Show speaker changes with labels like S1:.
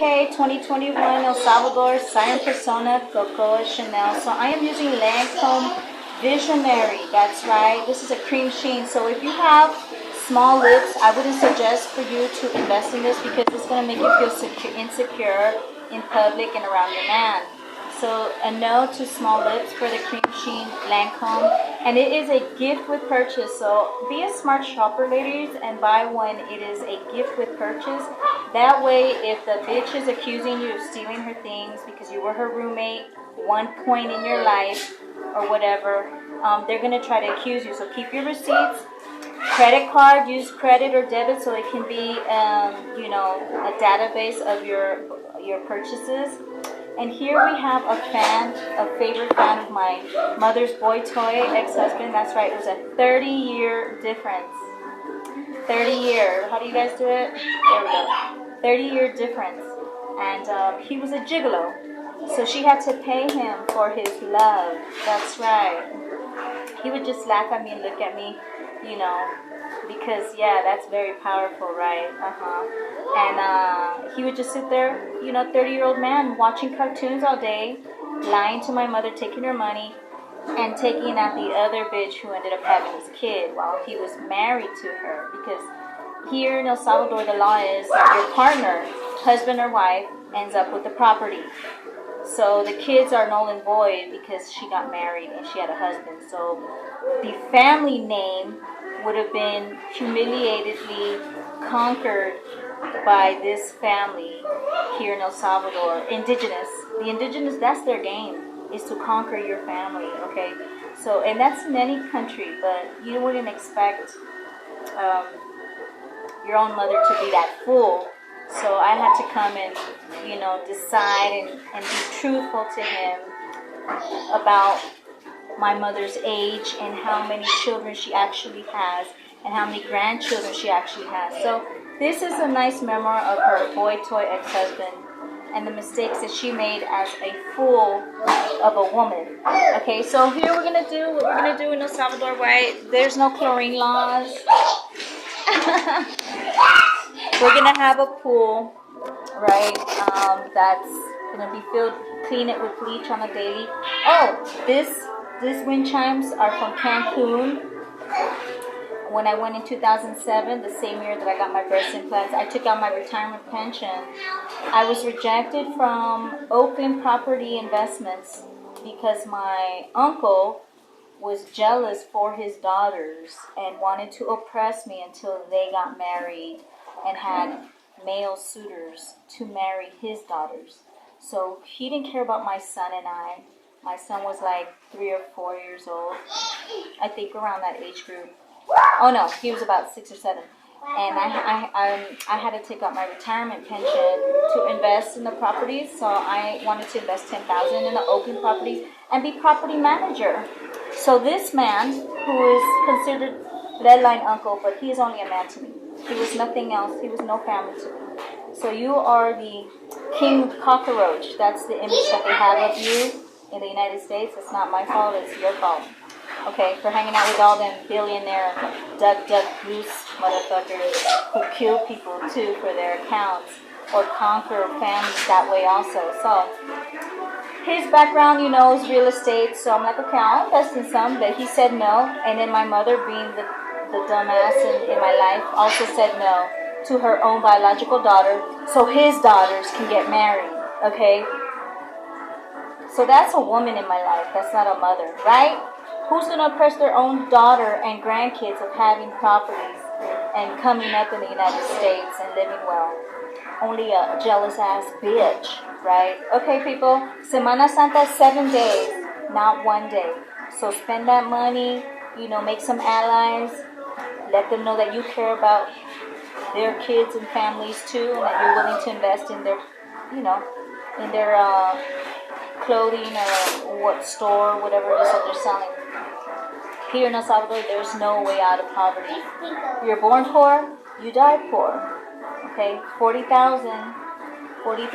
S1: UK 2021 El Salvador Siren Persona Coco Chanel. So I am using Lancome Visionary. That's right. This is a cream sheen. So if you have small lips, I wouldn't suggest for you to invest in this because it's going to make you feel insecure in public and around your man. So a no to small lips for the cream sheen Lancome, and it is a gift with purchase. So be a smart shopper, ladies, and buy one. It is a gift with purchase. That way, if the bitch is accusing you of stealing her things because you were her roommate one point in your life or whatever, they're gonna try to accuse you. So keep your receipts. Credit card, use credit or debit so it can be, a database of your purchases. And here we have a favorite fan of my mother's boy toy ex-husband. That's right, it was a 30-year difference. 30-year. How do you guys do it? There we go. 30-year difference. And he was a gigolo. So she had to pay him for his love. That's right. He would just laugh at me and look at me, because, yeah, that's very powerful, right? And he would just sit there, 30-year-old man, watching cartoons all day, lying to my mother, taking her money, and taking out the other bitch who ended up having his kid while he was married to her. Because here in El Salvador, the law is that your partner, husband or wife, ends up with the property. So the kids are null and void because she got married and she had a husband. So the family name would have been humiliatedly conquered by this family here in El Salvador. Indigenous. The indigenous, that's their game, is to conquer your family, okay? So, and that's in any country, but you wouldn't expect your own mother to be that fool. So I had to come and, decide and be truthful to him about my mother's age and how many children she actually has and how many grandchildren she actually has. So this is a nice memoir of her boy toy ex-husband and the mistakes that she made as a fool of a woman. Okay, so here we're going to do what we're going to do in El Salvador, right? There's no chlorine laws. We're going to have a pool, right, that's going to be filled, clean it with bleach on a daily. Oh, these wind chimes are from Cancun. When I went in 2007, the same year that I got my breast implants, I took out my retirement pension. I was rejected from Oakland Property Investments because my uncle was jealous for his daughters and wanted to oppress me until they got married and had male suitors to marry his daughters. So he didn't care about my son and I. My son was like 3 or 4 years old, I think around that age group. Oh no, he was about 6 or 7. And I had to take out my retirement pension to invest in the properties. So I wanted to invest $10,000 in the Oakland properties and be property manager. So this man, who is considered bloodline uncle, but he is only a man to me. He was nothing else. He was no family to me. So you are the king cockroach. That's the image that they have of you in the United States. It's not my fault. It's your fault. Okay, for hanging out with all them billionaire duck goose motherfuckers who kill people too for their accounts or conquer families that way also. So his background, is real estate. So I'm like, okay, I'll invest in some, but he said no. And then my mother, being the dumbass in my life, also said no to her own biological daughter, so his daughters can get married. Okay, so that's a woman in my life. That's not a mother, right? Who's going to oppress their own daughter and grandkids of having properties and coming up in the United States and living well? Only a jealous ass bitch, right? Okay, people, Semana Santa, 7 days, not 1 day. So spend that money, make some allies, let them know that you care about their kids and families too, and that you're willing to invest in their, in their clothing or what store, whatever it is that they're selling. Here in El Salvador, there's no way out of poverty. You're born poor, you die poor. Okay, 40,000 is what it's